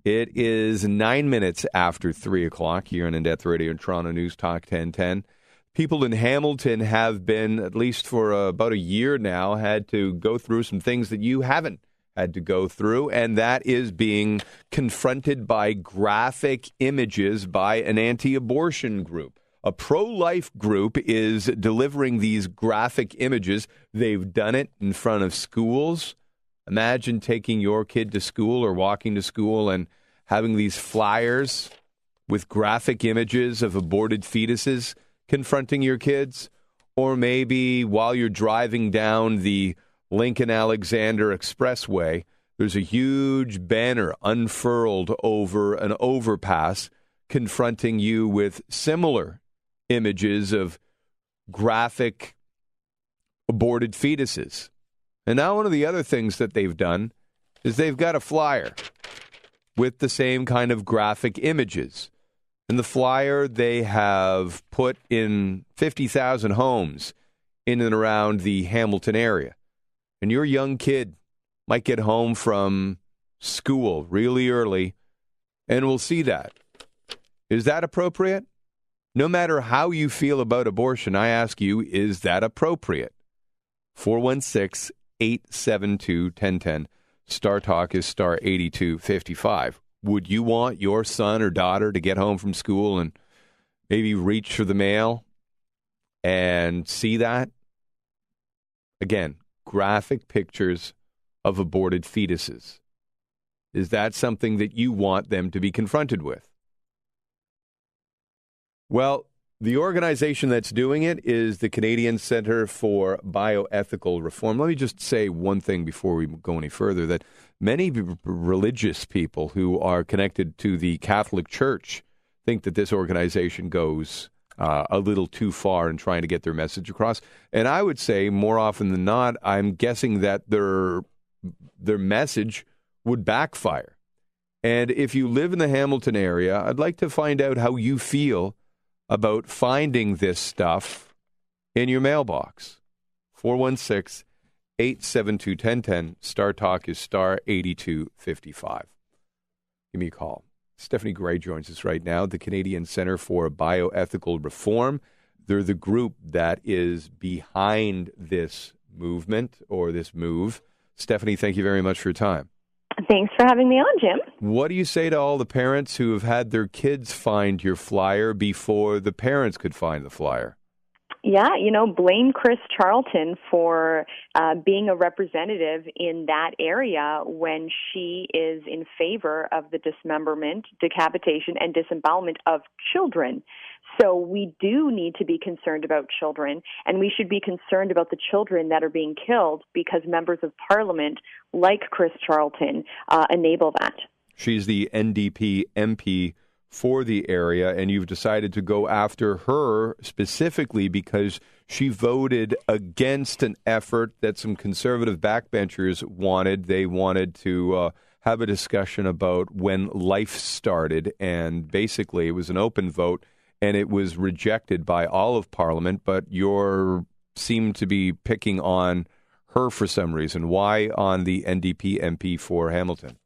It is 9 minutes after 3 o'clock here on In-Depth Radio and Toronto News Talk 1010. People in Hamilton have been, at least for about a year now, had to go through some things that you haven't had to go through, and that is being confronted by graphic images by an anti-abortion group. A pro-life group is delivering these graphic images. They've done it in front of schools. Imagine taking your kid to school or walking to school and having these flyers with graphic images of aborted fetuses confronting your kids. Or maybe while you're driving down the Lincoln Alexander Expressway, there's a huge banner unfurled over an overpass confronting you with similar images of graphic aborted fetuses. And now one of the other things that they've done is they've got a flyer with the same kind of graphic images. And the flyer they have put in 50,000 homes in and around the Hamilton area. And your young kid might get home from school really early and will see that. Is that appropriate? No matter how you feel about abortion, I ask you, is that appropriate? 416-872-1010. Star Talk is star 8255. Would you want your son or daughter to get home from school and maybe reach for the mail and see that? Again, graphic pictures of aborted fetuses. Is that something that you want them to be confronted with? Well, the organization that's doing it is the Canadian Centre for Bioethical Reform. Let me just say one thing before we go any further, that many religious people who are connected to the Catholic Church think that this organization goes a little too far in trying to get their message across. And I would say more often than not, I'm guessing that their message would backfire. And if you live in the Hamilton area, I'd like to find out how you feel about finding this stuff in your mailbox. 416-872-1010. Star Talk is star 8255. Give me a call. Stephanie Gray joins us right now, the Canadian Centre for Bioethical Reform. They're the group that is behind this movement or this move. Stephanie, thank you very much for your time. Thanks for having me on, Jim. What do you say to all the parents who have had their kids find your flyer before the parents could find the flyer? Yeah, blame Chris Charlton for being a representative in that area when she is in favor of the dismemberment, decapitation, and disembowelment of children. So we do need to be concerned about children, and we should be concerned about the children that are being killed because members of Parliament like Chris Charlton enable that. She's the NDP MP for the area, and you've decided to go after her specifically because she voted against an effort that some conservative backbenchers wanted. They wanted to have a discussion about when life started, and basically it was an open vote, and it was rejected by all of Parliament, but you seem to be picking on her for some reason. Why on the NDP MP for Hamilton?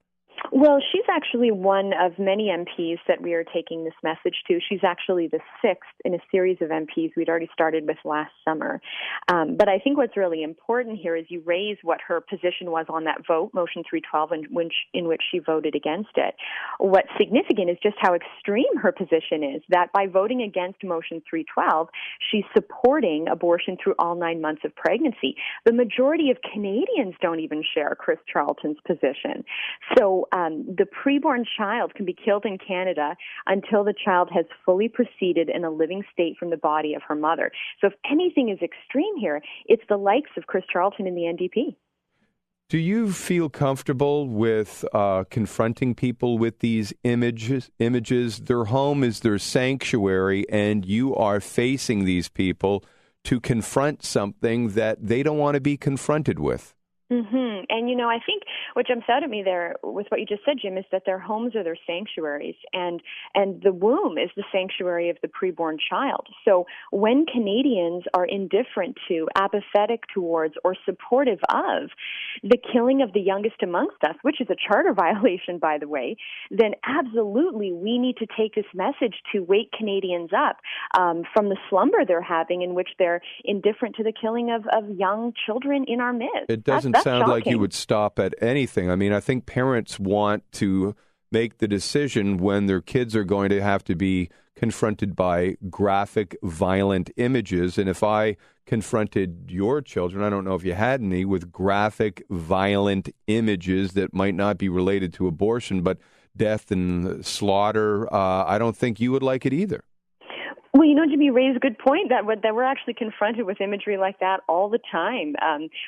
Well, she's actually one of many MPs that we are taking this message to. She's actually the sixth in a series of MPs we'd already started with last summer. But I think what's really important here is you raise what her position was on that vote, Motion 312, in which she voted against it. What's significant is just how extreme her position is, that by voting against Motion 312, she's supporting abortion through all 9 months of pregnancy. The majority of Canadians don't even share Chris Charlton's position. So the preborn child can be killed in Canada until the child has fully proceeded in a living state from the body of her mother. So if anything is extreme here, it's the likes of Chris Charlton and the NDP. Do you feel comfortable with confronting people with these images? Their home is their sanctuary, and you are facing these people to confront something that they don't want to be confronted with. And, I think what jumps out at me there with what you just said, Jim, is that their homes are their sanctuaries, and the womb is the sanctuary of the preborn child. So when Canadians are indifferent to, apathetic towards, or supportive of the killing of the youngest amongst us, which is a charter violation, by the way, then absolutely we need to take this message to wake Canadians up from the slumber they're having in which they're indifferent to the killing of young children in our midst. It doesn't sound shocking. like you would stop at anything. I mean, I think parents want to make the decision when their kids are going to have to be confronted by graphic, violent images. And if I confronted your children, I don't know if you had any, with graphic, violent images that might not be related to abortion, but death and slaughter, I don't think you would like it either. Well, Jimmy, you raise a good point that we're actually confronted with imagery like that all the time.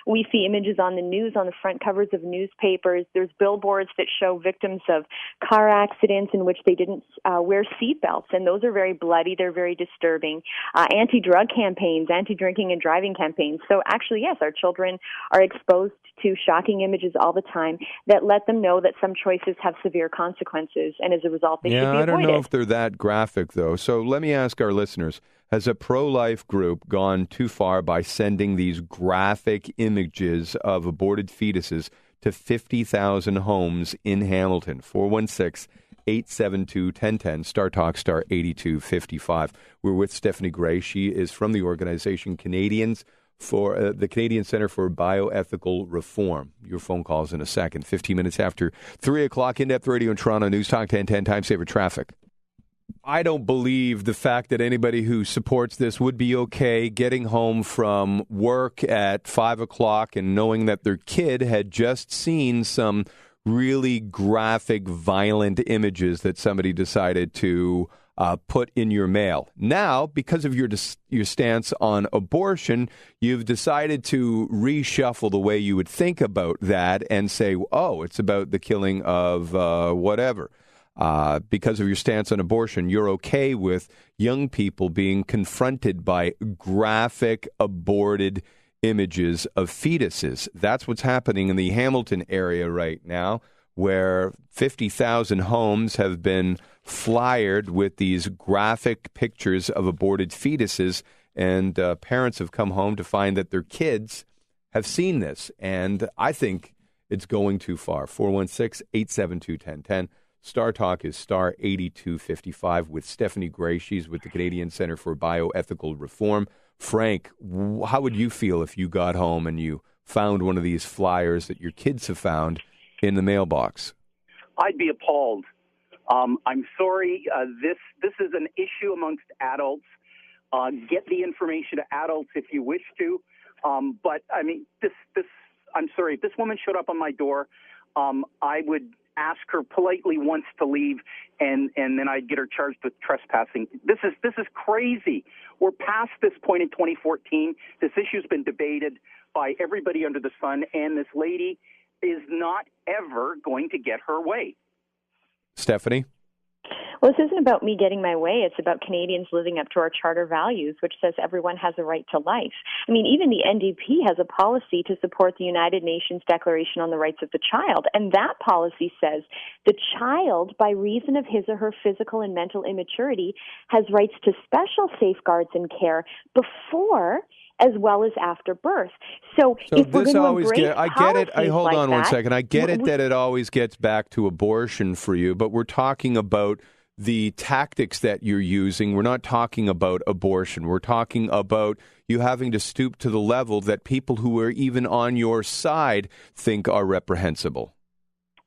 We see images on the news, on the front covers of newspapers. There's billboards that show victims of car accidents in which they didn't wear seatbelts, and those are very bloody. They're very disturbing. Anti-drug campaigns, anti-drinking and driving campaigns. So actually, yes, our children are exposed to shocking images all the time that let them know that some choices have severe consequences, and as a result, they should be avoided. I don't know if they're that graphic, though. So let me ask our listeners, has a pro-life group gone too far by sending these graphic images of aborted fetuses to 50,000 homes in Hamilton? 416-872-1010, Star Talk, star 8255. We're with Stephanie Gray. She is from the organization Canadians for the Canadian Centre for Bioethical Reform. Your phone calls in a second. 15 minutes after 3 o'clock, In-Depth Radio in Toronto, News Talk 1010, Time Saver Traffic. I don't believe the fact that anybody who supports this would be okay getting home from work at 5 o'clock and knowing that their kid had just seen some really graphic, violent images that somebody decided to put in your mail. Now, because of your stance on abortion, you've decided to reshuffle the way you would think about that and say, oh, it's about the killing of whatever. Because of your stance on abortion, you're okay with young people being confronted by graphic, aborted images of fetuses. That's what's happening in the Hamilton area right now, where 50,000 homes have been flyered with these graphic pictures of aborted fetuses, and parents have come home to find that their kids have seen this. And I think it's going too far. 416-872-1010. Star Talk is star 8255 with Stephanie Gray. She's with the Canadian Centre for Bioethical Reform. Frank, how would you feel if you got home and you found one of these flyers that your kids have found in the mailbox? I'd be appalled. I'm sorry. This is an issue amongst adults. Get the information to adults if you wish to. But I mean, this. I'm sorry. If this woman showed up on my door, I would ask her politely once to leave, and then I'd get her charged with trespassing. This is crazy. We're past this point in 2014. This issue's been debated by everybody under the sun, and this lady is not ever going to get her way. Stephanie? Well, this isn't about me getting my way. It's about Canadians living up to our charter values, which says everyone has a right to life. I mean, even the NDP has a policy to support the United Nations Declaration on the Rights of the Child, and that policy says the child, by reason of his or her physical and mental immaturity, has rights to special safeguards and care before as well as after birth. So if we're going to embrace I get it. Hold like on that, one second. I get it that it always gets back to abortion for you, but we're talking about the tactics that you're using. We're not talking about abortion. We're talking about you having to stoop to the level that people who are even on your side think are reprehensible.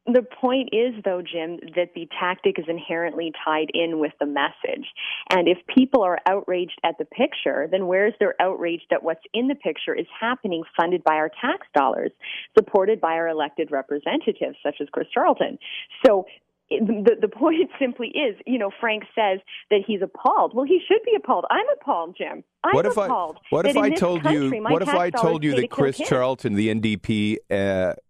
The point is, though, Jim, that the tactic is inherently tied in with the message. And if people are outraged at the picture, then where's their outrage that what's in the picture is happening funded by our tax dollars, supported by our elected representatives, such as Chris Charlton? So the point simply is, Frank says that he's appalled. Well, he should be appalled. I'm appalled, Jim. I'm appalled. What if I told you that Chris Charlton, the NDP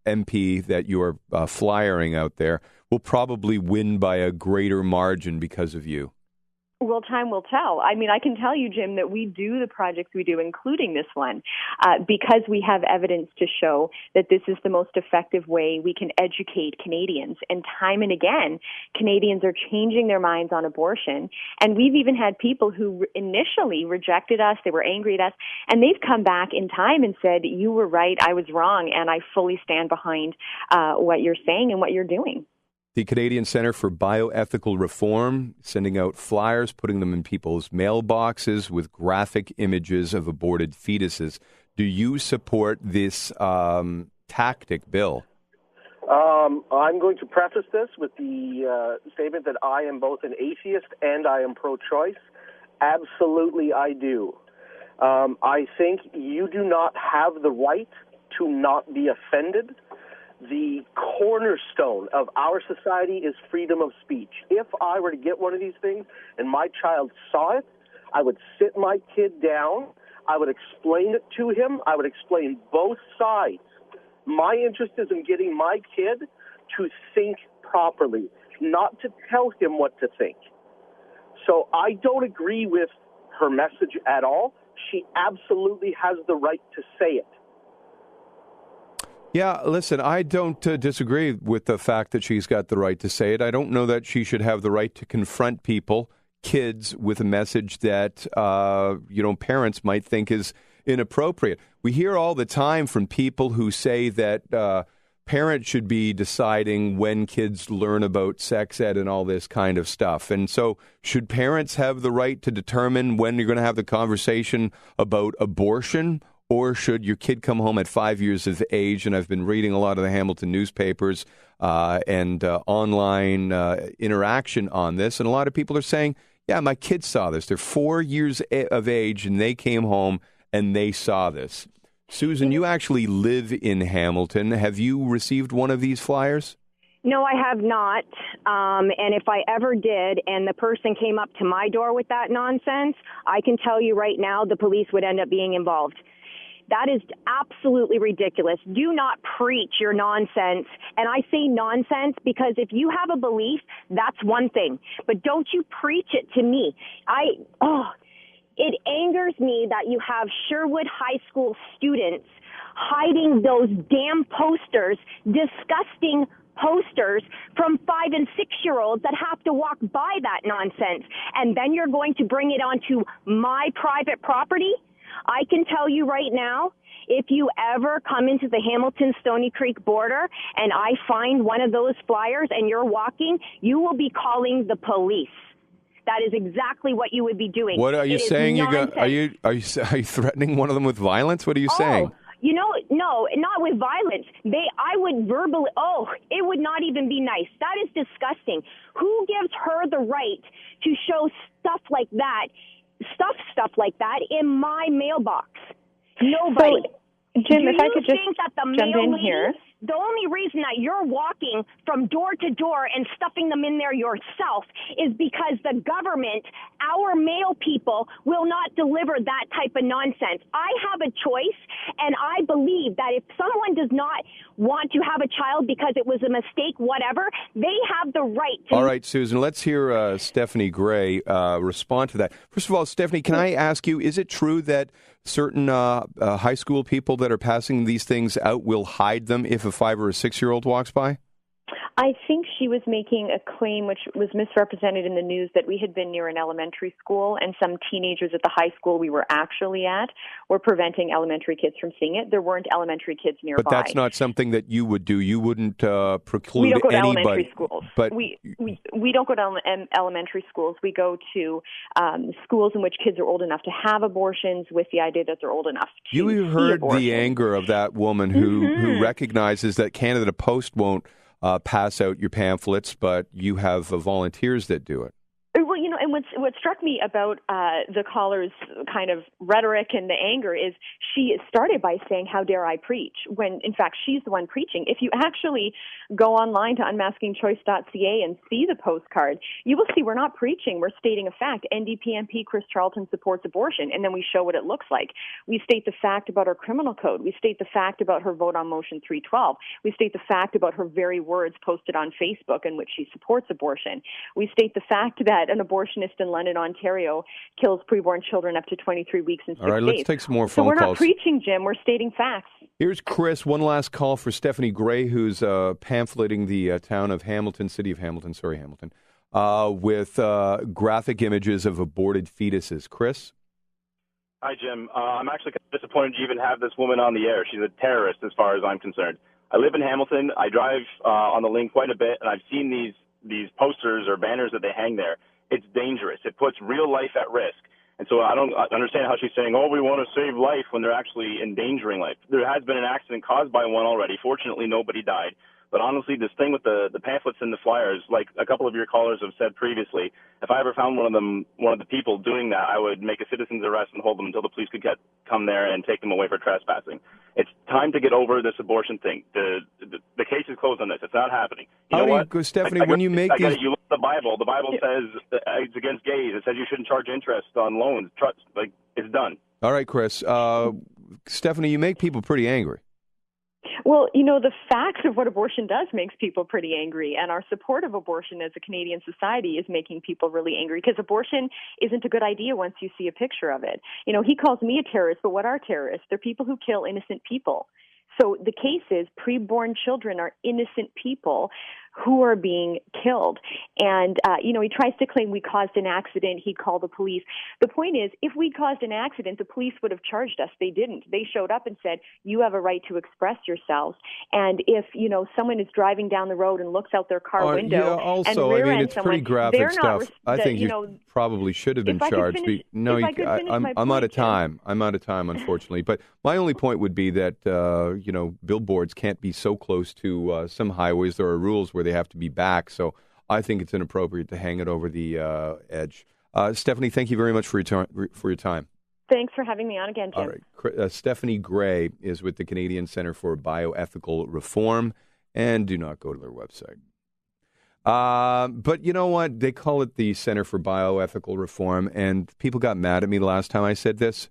MP that you're flyering out there, will probably win by a greater margin because of you? Well, time will tell. I mean, I can tell you, Jim, that we do the projects we do, including this one, because we have evidence to show that this is the most effective way we can educate Canadians. And time and again, Canadians are changing their minds on abortion. And we've even had people who initially rejected us, they were angry at us, and they've come back in time and said, you were right, I was wrong, and I fully stand behind what you're saying and what you're doing. The Canadian Centre for Bioethical Reform sending out flyers, putting them in people's mailboxes with graphic images of aborted fetuses. Do you support this tactic, Bill? I'm going to preface this with the statement that I am both an atheist and I am pro-choice. Absolutely, I do. I think you do not have the right to not be offended. The cornerstone of our society is freedom of speech. If I were to get one of these things and my child saw it, I would sit my kid down. I would explain it to him. I would explain both sides. My interest is in getting my kid to think properly, not to tell him what to think. So I don't agree with her message at all. She absolutely has the right to say it. Yeah, listen, I don't disagree with the fact that she's got the right to say it. I don't know that she should have the right to confront people, kids, with a message that, parents might think is inappropriate. We hear all the time from people who say that parents should be deciding when kids learn about sex ed and all this kind of stuff. And so should parents have the right to determine when you're going to have the conversation about abortion? Or should your kid come home at 5 years of age? And I've been reading a lot of the Hamilton newspapers and online interaction on this. And a lot of people are saying, yeah, my kids saw this. They're 4 years of age and they came home and they saw this. Susan, you actually live in Hamilton. Have you received one of these flyers? No, I have not. And if I ever did and the person came up to my door with that nonsense, I can tell you right now the police would end up being involved. That is absolutely ridiculous. Do not preach your nonsense. And I say nonsense because if you have a belief, that's one thing. But don't you preach it to me. It angers me that you have Sherwood High School students hiding those damn posters, disgusting posters from 5- and 6-year-olds that have to walk by that nonsense. And then you're going to bring it onto my private property? I can tell you right now, if you ever come into the Hamilton-Stony Creek border and I find one of those flyers and you're walking, you will be calling the police. That is exactly what you would be doing. What are you saying? Are you threatening one of them with violence? What are you saying? No, not with violence. I would verbally, it would not even be nice. That is disgusting. Who gives her the right to show stuff like that in my mailbox? Nobody. So, Jim, if I could just think that the jump in here. The only reason that you're walking from door to door and stuffing them in there yourself is because the government, our mail people, will not deliver that type of nonsense. I have a choice, and I believe that if someone does not want to have a child because it was a mistake, whatever, they have the right to... All right, Susan, let's hear Stephanie Gray respond to that. First of all, Stephanie, can I ask you, is it true that certain high school people that are passing these things out will hide them if a 5 or a 6-year-old walks by? I think she was making a claim which was misrepresented in the news that we had been near an elementary school and some teenagers at the high school we were actually at were preventing elementary kids from seeing it. There weren't elementary kids nearby. But that's not something that you would do. You wouldn't preclude we don't go to anybody. Elementary schools. But we don't go to elementary schools. We go to schools in which kids are old enough to have abortions with the idea that they're old enough to you heard see the anger of that woman who recognizes that Canada Post won't pass out your pamphlets, but you have volunteers that do it. Well, and what struck me about the caller's kind of rhetoric and the anger is she started by saying, how dare I preach, when, in fact, she's the one preaching. If you actually go online to unmaskingchoice.ca and see the postcard, you will see we're not preaching. We're stating a fact. NDP MP Chris Charlton supports abortion, and then we show what it looks like. We state the fact about our criminal code. We state the fact about her vote on Motion 312. We state the fact about her very words posted on Facebook in which she supports abortion. We state the fact that an abortion abortionist in London, Ontario, kills preborn children up to 23 weeks and 6 days. All right, let's take some more So phone we're calls. not preaching, Jim. We're stating facts. Here's Chris. One last call for Stephanie Gray, who's pamphleting the town of Hamilton, city of Hamilton, with graphic images of aborted fetuses. Chris? Hi, Jim. I'm actually kind of disappointed you even have this woman on the air. She's a terrorist as far as I'm concerned. I live in Hamilton. I drive on the link quite a bit, and I've seen these posters or banners that they hang there. It's dangerous. It puts real life at risk. And so I don't understand how she's saying, oh, we want to save life when they're actually endangering life. There has been an accident caused by one already. Fortunately, nobody died. But honestly, this thing with the pamphlets and the flyers, like a couple of your callers have said previously, if I ever found one of the people doing that, I would make a citizen's arrest and hold them until the police could come there and take them away for trespassing. It's time to get over this abortion thing. The case is closed on this. It's not happening. You know what? Stephanie, when you make these... You look at the Bible. The Bible says it's against gays. It says you shouldn't charge interest on loans. It's done. All right, Chris. Stephanie, you make people pretty angry. Well, the facts of what abortion does makes people pretty angry, and our support of abortion as a Canadian society is making people really angry because abortion isn't a good idea once you see a picture of it. He calls me a terrorist, but what are terrorists? They're people who kill innocent people. So the case is preborn children are innocent people who are being killed. And, he tries to claim we caused an accident. He'd call the police. The point is, if we caused an accident, the police would have charged us. They didn't. They showed up and said, you have a right to express yourselves. And if, someone is driving down the road and looks out their car window and rear ends it's pretty graphic stuff. I think you probably should have been charged. I'm out of time. I'm out of time, unfortunately. But my only point would be that, billboards can't be so close to some highways. There are rules where they have to be back. So I think it's inappropriate to hang it over the edge. Stephanie, thank you very much for your time. Thanks for having me on again, Jim. All right. Stephanie Gray is with the Canadian Centre for Bioethical Reform, and do not go to their website. But you know what? They call it the Centre for Bioethical Reform, and people got mad at me the last time I said this.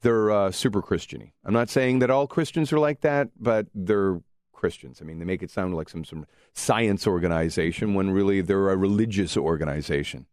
They're super Christian-y. I'm not saying that all Christians are like that, but they're Christians. I mean, they make it sound like some science organization when really they're a religious organization.